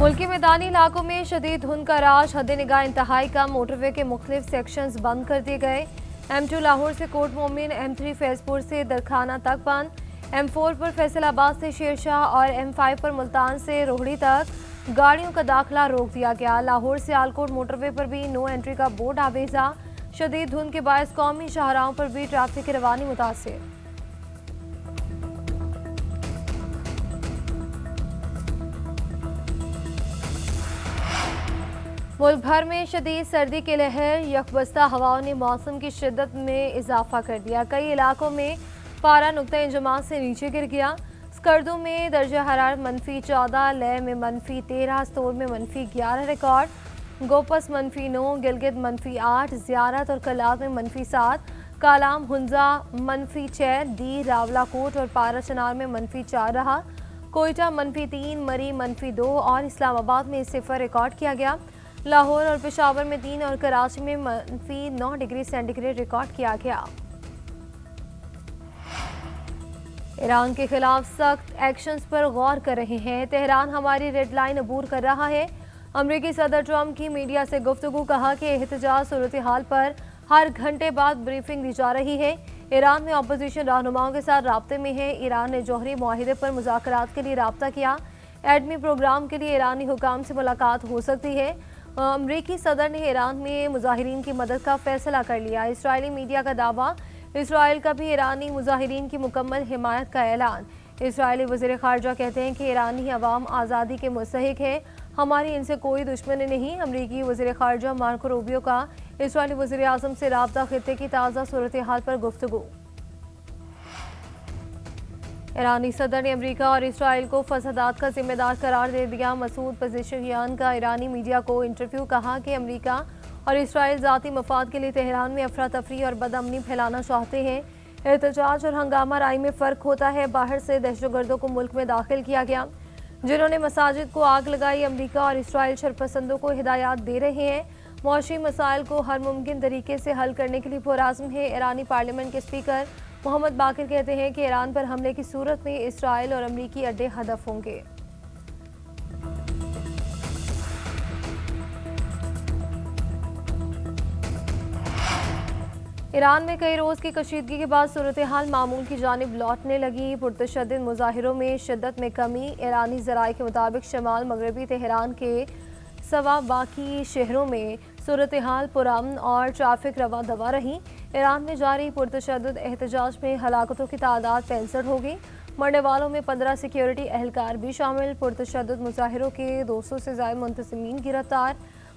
मुल्की मैदानी इलाकों में शदीद धुंध का राज, हद निगाह इंतहाई कम। मोटरवे के मुख्तलिफ सेक्शंस बंद कर दिए गए। M2 लाहौर से कोट मोमिन, M3 फैजपुर से दरखाना तक बंद, M4 पर फैसलाबाद से शेरशाह और M5 पर मुल्तान से रोहड़ी तक गाड़ियों का दाखिला रोक दिया गया। लाहौर से आलकोट मोटरवे पर भी नो एंट्री का बोर्ड आवेजा। शदीद धुंध के बायस कौमी शाहराहों पर भी ट्रैफिक की रवानी मुतासिर। मुल्क भर में शदीद सर्दी की लहर, यकबस्ता हवाओं ने मौसम की शिद्दत में इजाफा कर दिया। कई इलाकों में पारा नुक्ता इंजमात से नीचे गिर गया। स्कर्दू में दर्जा हरारत -14, लेह में -13, स्तोर में -11 रिकॉर्ड, गोपस -9, गिलगित -8, ज़ियारत और कलात में -7, कालाम हुंजा -6, डी रावलाकोट और पारा चनार में -4 रहा। कोयटा -3, मरी -2 और इस्लामाबाद में 0 रिकॉर्ड किया गया। लाहौर और पेशावर में 3 और कराची में -9 डिग्री सेंटीग्रेड रिकॉर्ड किया गया। ईरान के खिलाफ सख्त एक्शंस पर गौर कर रहे हैं। तेहरान हमारी रेड लाइन अबूर कर रहा है। अमरीकी सदर ट्रंप की मीडिया से गुफ्तगू, कहा कि एहतजाज सूरत हाल पर हर घंटे बाद ब्रीफिंग दी जा रही है। ईरान में अपोजिशन रहनुमाओं के साथ राब्ते में है। ईरान ने जौहरी मुआहिदे पर मुज़ाकरात के लिए राब्ता किया। एडमी प्रोग्राम के लिए ईरानी हुकाम से मुलाकात हो सकती है। अमरीकी सदर ने ईरान में मुजाहिरीन की मदद का फैसला कर लिया। इसराइली मीडिया का दावा, इसराइल का भी ईरानी मुजाहिरीन की मुकम्मल हिमायत का ऐलान। इसराइली वज़ीर ख़ारजा कहते हैं कि ईरानी अवाम आज़ादी के मुस्तहिक है, हमारी इनसे कोई दुश्मनी नहीं। अमरीकी वज़ीर ख़ारजा मार्को रूबियो का इसराइली वज़ीर आज़म से राब्ता, खित्ते की ताज़ा सूरत हाल पर गुफ्तगू। ईरानी सदर ने अमेरिका और इसराइल को फसादात का जिम्मेदार करार दे दिया। मसूद पज़ेशिकियान का ईरानी मीडिया को इंटरव्यू, कहा कि अमेरिका और इसराइल ज़ाती मफाद के लिए तेहरान में अफरा तफरी और बदअमनी फैलाना चाहते हैं। एहतजाज और हंगामा राय में फ़र्क होता है। बाहर से दहशतगर्दों को मुल्क में दाखिल किया गया, जिन्होंने मसाजिद को आग लगाई। अमेरिका और इसराइल शरपसंदों को हिदायत दे रहे हैं। मौशी मसाइल को हर मुमकिन तरीके से हल करने के लिए पुरआज़म है। ईरानी पार्लियामेंट के स्पीकर मोहम्मद बाकिर कहते हैं कि ईरान पर हमले की सूरत में इसराइल और अमरीकी अड्डे हदफ होंगे। ईरान में कई रोज़ की कशीदगी के बाद सूरत हाल मामूल की जानिब लौटने लगी। पुरतशद्दिद मुजाहिरों में शिद्दत में कमी। ईरानी ज़राए के मुताबिक शमाल मगरबी तेहरान के सवा बाकी शहरों में सूरत हाल पुरअमन और ट्रैफिक रवा दवा रही। ईरान में जारी पुरतशद्दुद एहतजाज में हलाकतों की तादाद 65 हो गई। मरने वालों में 15 सिक्योरिटी एहलकार भी शामिल। पुरतशद्दुद मुजाहिरों के 200 से ज़ायद मुंतसिमीन गिरफ्तार।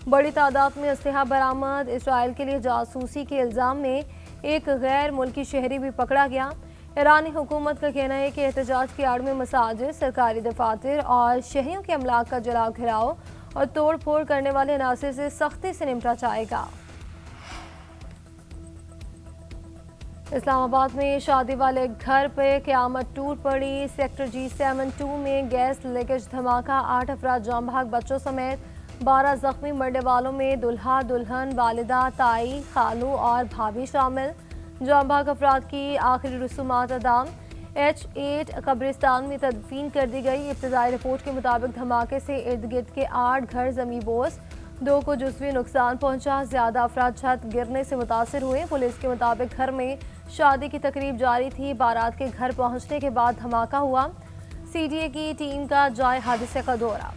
बड़ी तादाद में असलहा बरामद। इसराइल के लिए जासूसी के इल्ज़ाम में एक गैर मुल्की शहरी भी पकड़ा गया। ईरानी हुकूमत का कहना है कि एहतजाज की आड़ में मसाजिद, सरकारी दफातर और शहरियों के अमलाक का जलाओ घिराव और तोड़ फोड़ करने वाले अनासर से सख्ती से निपटा जाएगा। इस्लामाबाद में शादी वाले घर पर क़यामत टूट पड़ी। सेक्टर G72 में गैस लीकेज धमाका, 8 अफराद जाम भाग, बच्चों समेत 12 जख्मी। मरने वालों में दुल्हा दुल्हन, वालिदा, ताई, खालू और भाभी शामिल। जाम भाग अफराद की आखिरी रसूमात अदा H8 कब्रिस्तान में तदफीन कर दी गई। इब्तदाई रिपोर्ट के मुताबिक धमाके से इर्द गिर्द के 8 घर ज़मींबोस, 2 को जुज़वी नुकसान पहुंचा। ज़्यादा अफराद छत गिरने से मुतासर हुए। पुलिस के मुताबिक घर में शादी की तकरीब जारी थी। बारात के घर पहुंचने के बाद धमाका हुआ। CDA की टीम का जाए हादसे का दौरा।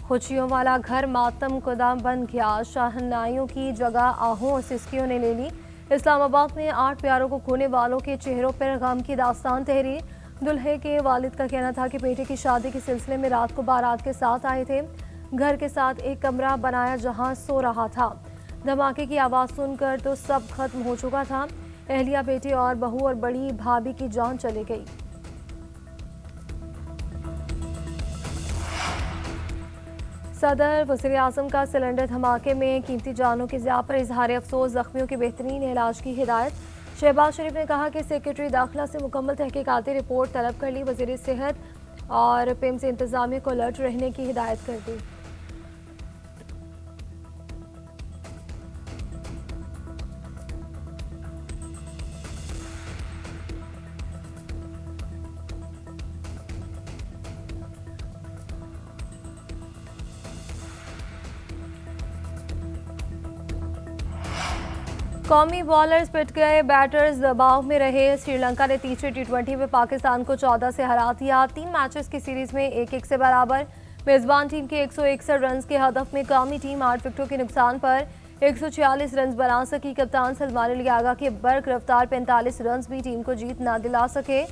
खुशियों वाला घर मातम कुदा बन गया। शहनाइयों की जगह आहों और सिस्कियों ने ले ली। इस्लामाबाद में 8 प्यारों को खोने वालों के चेहरों पर गम की दास्तान तहरीर। दुल्हे के वालिद का कहना था कि बेटे की शादी के सिलसिले में रात को बारात के साथ आए थे। घर के साथ एक कमरा बनाया जहां सो रहा था। धमाके की आवाज़ सुनकर तो सब खत्म हो चुका था। अहलिया, बेटे और बहू और बड़ी भाभी की जान चली गई। सदर वज़ीर आज़म का सिलेंडर धमाके में कीमती जानों की ज़िया पर इजहार अफसोस, ज़ख्मियों के बेहतरीन इलाज की हिदायत। शहबाज शरीफ ने कहा कि सेक्रेटरी दाखिला से मुकम्मल तहकीकाती रिपोर्ट तलब कर ली। वज़ीर सेहत और पिम्स इंतज़ामिया को अलर्ट रहने की हिदायत कर दी। कौमी बॉलर्स पिट गए, बैटर्स दबाव में रहे। श्रीलंका ने तीसरे टी20 में पाकिस्तान को 14 से हरा दिया। 3 मैचेस की सीरीज में 1-1 से बराबर। मेजबान टीम के 161 रन के हदफ में कौमी टीम 8 विकेटों के नुकसान पर 146 रन बना सकी। कप्तान सलमान अली आगा के बर्क रफ्तार 45 रन भी टीम को जीत न दिला सके।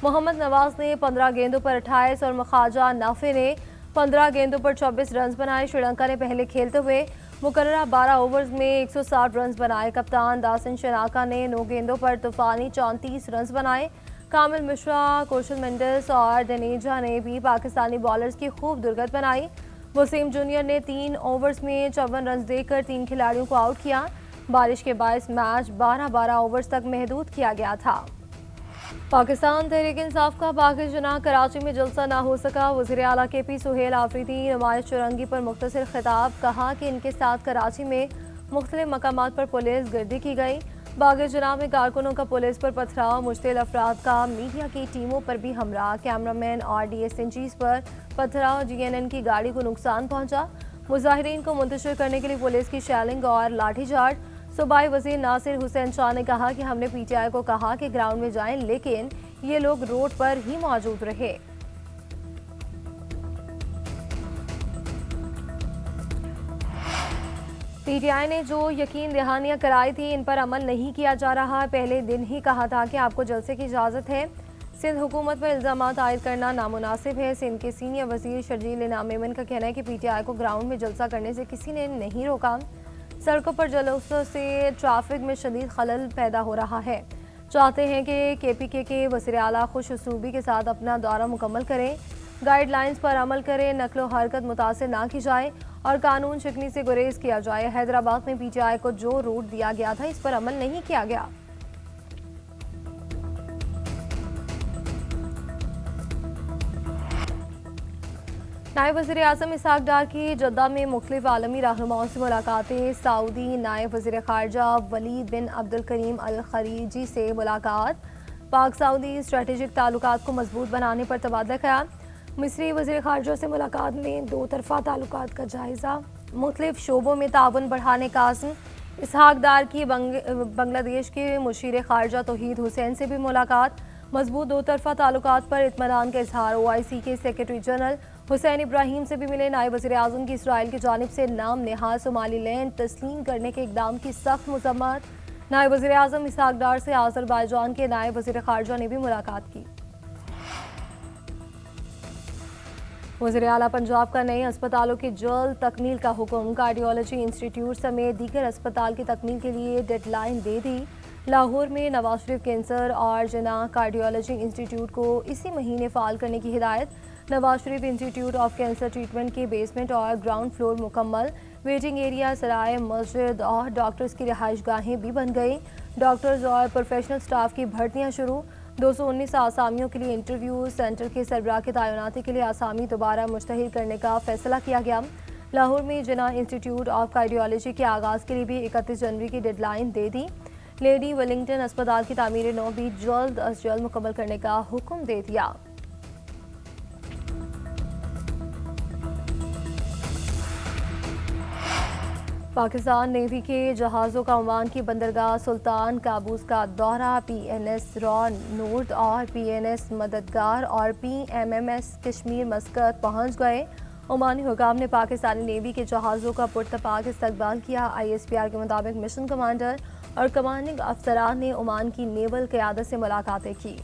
मोहम्मद नवाज ने 15 गेंदों पर 28 और मखाजा नाफे ने 15 गेंदों पर 24 रन बनाए। श्रीलंका ने पहले खेलते हुए मुकर्ररा 12 ओवर्स में 160 रन बनाए। कप्तान दासन शनाका ने 9 गेंदों पर तूफानी 34 रन बनाए। कामिल मिश्रा, कौशल मेंडिस और दनेजा ने भी पाकिस्तानी बॉलर्स की खूब दुर्गत बनाई। वसीम जूनियर ने 3 ओवर्स में 54 रन देकर 3 खिलाड़ियों को आउट किया। बारिश के बायस मैच 12-12 ओवर्स तक महदूद किया गया था। पाकिस्तान तहरीक इंसाफ का बागी जुनाह कराची में जलसा ना हो सका। वज़ीर आला KP सुहेल आफरीदी नुमाइश चुरंगी पर मुख्तसर खिताब, कहा कि इनके साथ कराची में मुख्तलिफ मकामात पर पुलिस गर्दी की गई। बागी जुनाह में कारकुनों का पुलिस पर पथराव, मुश्तिल अफराद का मीडिया की टीमों पर भी हमला, कैमरामैन और DSNGs पर पथराव, GNN की गाड़ी को नुकसान पहुंचा। मुजाहिरीन को मुंतशिर करने के लिए पुलिस की शैलिंग और लाठीचार्ज। सूबाई वजीर नासिर हुसैन शाह ने कहा कि हमने PTI को कहा कि ग्राउंड में जाएं, लेकिन ये लोग रोड पर ही मौजूद रहे। PTI ने जो यकीन दहानियां कराई थी, इन पर अमल नहीं किया जा रहा। पहले दिन ही कहा था कि आपको जलसे की इजाज़त है। सिंध हुकूमत पर इल्ज़ामात आयद करना नामुनासिब है। सिंध के सीनियर वजीर शर्जील इनाम मेमन का कहना है कि PTI को ग्राउंड में जलसा करने से किसी ने नहीं रोका। सड़कों पर जलूसों से ट्रैफिक में शदीद खलल पैदा हो रहा है। चाहते हैं कि KPK के वज़ीर आला खुश उसलूबी के साथ अपना दौरा मुकम्मल करें, गाइडलाइंस पर अमल करें, नकलो हरकत मुतासर ना की जाए और कानून शिकनी से गुरेज किया जाए। हैदराबाद में PTI को जो रूट दिया गया था, इस पर अमल नहीं किया गया। नायब वज़ीर आज़म इसहाक डार की जद्दा में मुख्तलिफ आलमी रहनुमाओं से मुलाकातें। सऊदी नायब वज़ीर ख़ारजा वलीद बिन अब्दुल करीम अल खलीजी से मुलाकात। पाक सऊदी स्ट्रेटेजिक ताल्लुकात को मजबूत बनाने पर तबादला ख्याल। मिस्री वज़ीर ख़ारजा से मुलाकात में 2 तरफ़ा ताल्लुकात का जायज़ा। मुख्तलिफ शोबों में ताउन बढ़ाने का आज़म। इसहाक डार की बांग्लादेश के मुशीर ख़ारजा तौहीद हुसैन से भी मुलाकात। मजबूत 2 तरफ़ा ताल्लुकात पर इत्मीनान का इजहार। OIC के सेक्रेटरी जनरल हुसैन इब्राहिम से भी मिले। नायब वज़ीर आज़म की इसराइल की जानिब से नाम नेहाल सोमालीलैंड तस्लीम करने के इक़दाम की सख्त मज़म्मत। नायब वज़ीर आज़म इसहाक डार से आज़रबाईजान के नायब वज़ीर ख़ारजा ने भी मुलाकात की। वज़ीर आला पंजाब का नए अस्पतालों की जल्द तकमील का हुक्म। कार्डियोलॉजी इंस्टीट्यूट समेत दीगर अस्पताल की तकमील के लिए डेडलाइन दे दी। लाहौर में नवाज शरीफ कैंसर और जना कार्डियोलॉजी इंस्टीट्यूट को इसी महीने फ़ाल करने की हिदायत। Nawaz Sharif institute of cancer treatment के बेसमेंट और ग्राउंड फ्लोर मुकम्मल। वेटिंग एरिया, सराय, मस्जिद और डॉक्टर्स की रिहाइश गाहें भी बन गई। डॉक्टर्स और प्रोफेशनल स्टाफ की भर्तियां शुरू। 219 आसामियों के लिए इंटरव्यू। सेंटर के सरबराह की तैनाती के लिए आसामी दोबारा मुश्तहिर करने का फैसला किया गया। लाहौर में जना इंस्टीट्यूट ऑफ कार्डियोलॉजी के आगाज़ के लिए भी 31 जनवरी की डेडलाइन दे दी। लेडी वेलिंगटन अस्पताल की तामीर नौ भी जल्द अज जल्द मुकम्मल करने का हुक्म दे दिया। पाकिस्तान नेवी के जहाज़ों का ओमान की बंदरगाह सुल्तान काबूस का दौरा। PNS रॉ नूर्द और PNS मददगार और PMMS कश्मीर मस्कत पहुंच गए। ओमानी हुकाम ने पाकिस्तानी नेवी के जहाज़ों का पुरतपाक इस्तकबाल किया। ISPR के मुताबिक मिशन कमांडर और कमांडिंग अफसरान ने ओमान की नेवल क़यादत से मुलाकातें की।